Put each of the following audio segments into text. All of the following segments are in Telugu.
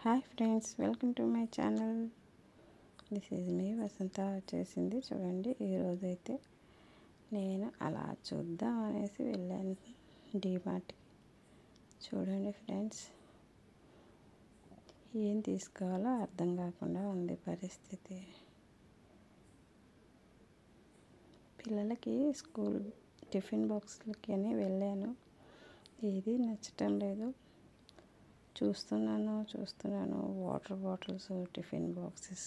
Hi friends, welcome to my channel. This is me Vasantha వచ్చేసింది. చూడండి, ఈరోజు అయితే నేను అలా చూద్దాం అనేసి వెళ్ళాను డీమార్ట్కి. చూడండి ఫ్రెండ్స్, ఏం తీసుకోవాలో అర్థం కాకుండా ఉంది పరిస్థితి. పిల్లలకి స్కూల్ టిఫిన్ బాక్స్లకి అని వెళ్ళాను. ఏది నచ్చటం లేదు. చూస్తున్నాను వాటర్ బాటిల్స్, టిఫిన్ బాక్సెస్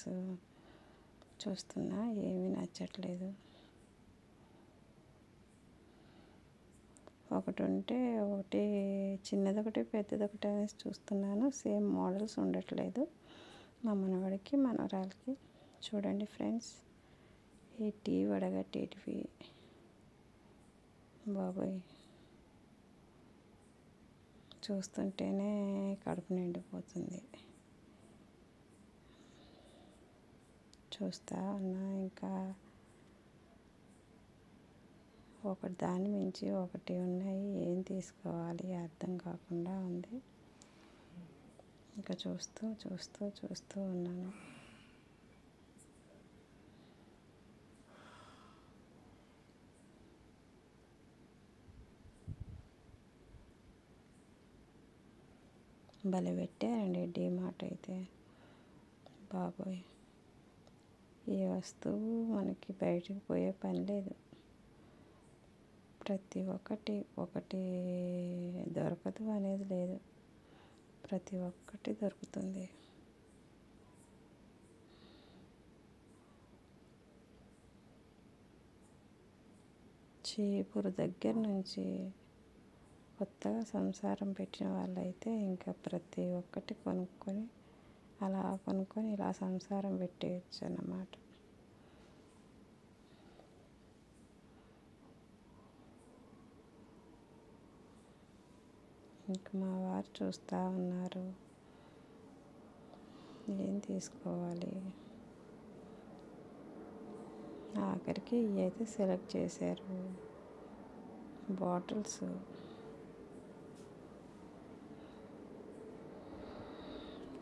చూస్తున్నా, ఏమీ నచ్చట్లేదు. ఒకటి ఉంటే ఒకటి చిన్నదొకటి పెద్దదొకటి అనేసి చూస్తున్నాను. సేమ్ మోడల్స్ ఉండట్లేదు మా మనవాడికి మనవరాలకి. చూడండి ఫ్రెండ్స్, ఈ టీ వడగట్టేటివి బాబోయ్, చూస్తుంటేనే కడుపు నిండిపోతుంది. చూస్తా ఉన్నా, ఇంకా ఒకటి దాని మించి ఒకటి ఉన్నాయి. ఏం తీసుకోవాలి అర్థం కాకుండా ఉంది. ఇంకా చూస్తూ ఉన్నాను. భలే పెట్టారండి డీమార్ట్ అయితే. బాబోయ్, ఏ వస్తువు మనకి బయటకు పోయే పని లేదు. ప్రతి ఒకటి దొరకదు అనేది లేదు, ప్రతి ఒక్కటి దొరుకుతుంది. చీపురు దగ్గర నుంచి కొత్తగా సంసారం పెట్టిన వాళ్ళైతే ఇంకా ప్రతి ఒక్కటి కొనుక్కొని ఇలా సంసారం పెట్టేయచ్చు అన్నమాట. ఇంక మా వారు చూస్తూ ఉన్నారు, ఏం తీసుకోవాలి. ఆఖరికి ఇవి అయితే సెలెక్ట్ చేశారు, బాటిల్స్.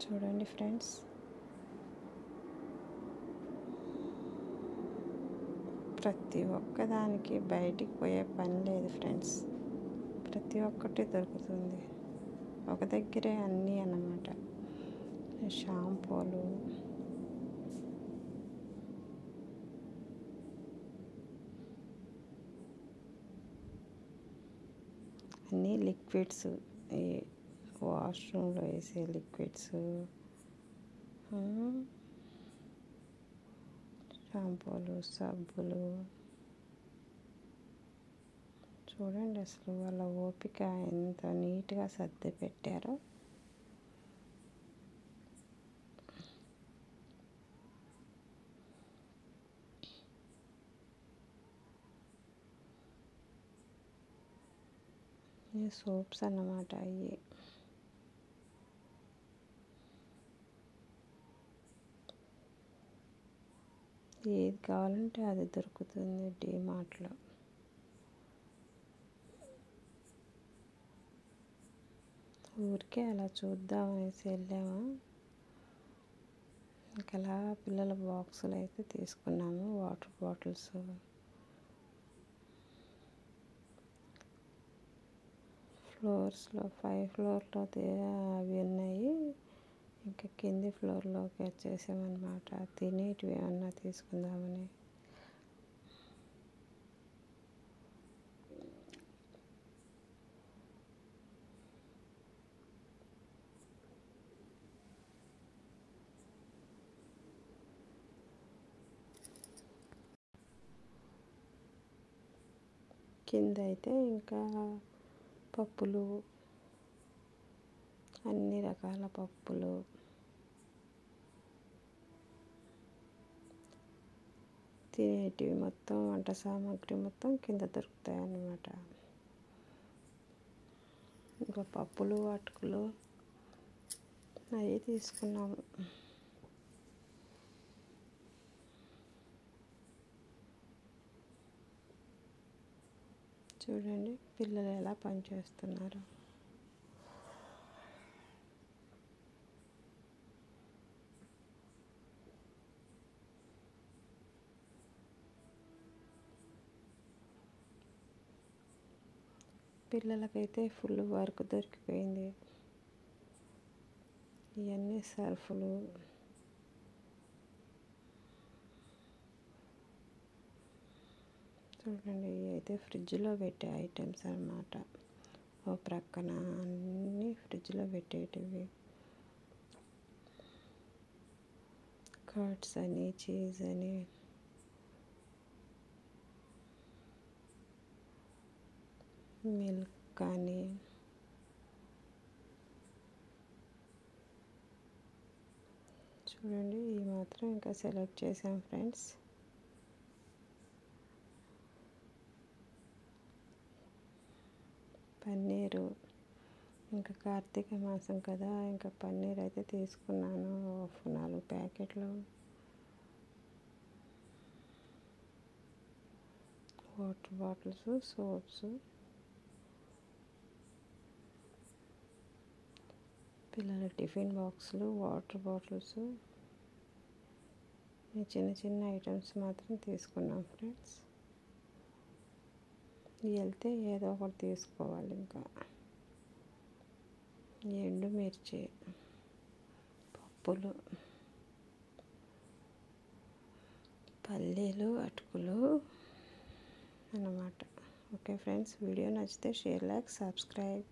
చూడండి ఫ్రెండ్స్, ప్రతి ఒక్కదానికి బయటికి పోయే పని లేదు ఫ్రెండ్స్. ప్రతి ఒక్కటి దొరుకుతుంది ఒక దగ్గరే, అన్నీ అన్నమాట. షాంపూలు, అన్నీ లిక్విడ్స్, ఈ వాష్రూమ్లో వేసే లిక్విడ్స్, షాంపూలు, సబ్బులు. చూడండి అసలు వాళ్ళ ఓపిక ఎంత నీట్గా సర్ది పెట్టారో. ఈ సోప్స్ అన్నమాట. అవి ఏది కావాలంటే అది దొరుకుతుంది డీమార్ట్లో. ఊరికే అలా చూద్దామనేసి వెళ్ళాము. ఇంకా అలా పిల్లల బాక్సులు అయితే తీసుకున్నాము. వాటర్ బాటిల్స్, ఫ్లోర్స్లో 5 ఫ్లోర్లో అవి ఉన్నాయి. ఇంకా కింది ఫ్లోర్లోకి వచ్చేసామన్నమాట. తినేటివి ఏమన్నా తీసుకుందామని. కింద అయితే ఇంకా పప్పులు, అన్ని రకాల పప్పులు, తినేటివి మొత్తం, వంట సామాగ్రి మొత్తం కింద దొరుకుతాయి అన్నమాట. ఇంకా పప్పులు, అటుకులు అవి తీసుకున్నాము. చూడండి పిల్లలు ఎలా పనిచేస్తున్నారు. పిల్లలకైతే ఫుల్ వర్క్ దొరికిపోయింది. ఇవన్నీ సర్ఫులు, చూడండి. ఇవి అయితే ఫ్రిడ్జ్లో పెట్టే ఐటమ్స్ అన్నమాట. ఓ ప్రక్కన అన్నీ ఫ్రిడ్జ్లో పెట్టేటివి. కర్డ్స్ అని, చీజ్ అని, మిల్క్ కానీ, చూడండి. ఈ మాత్రం ఇంకా సెలెక్ట్ చేసాం ఫ్రెండ్స్. పన్నీరు, ఇంకా కార్తీక మాసం కదా, ఇంకా పన్నీర్ అయితే తీసుకున్నాను 4 ప్యాకెట్లు. వాటర్ బాటిల్స్, సోప్స్, పిల్లల టిఫిన్ బాక్సులు, వాటర్ బాటిల్స్, ఈ చిన్న చిన్న ఐటమ్స్ మాత్రం తీసుకున్నాం ఫ్రెండ్స్. వెళ్తే ఏదో ఒకటి తీసుకోవాలి. ఇంకా ఎండుమిర్చి, పప్పులు, పల్లీలు, అటుకులు అన్నమాట. ఓకే ఫ్రెండ్స్, వీడియో నచ్చితే షేర్, లైక్, సబ్స్క్రైబ్.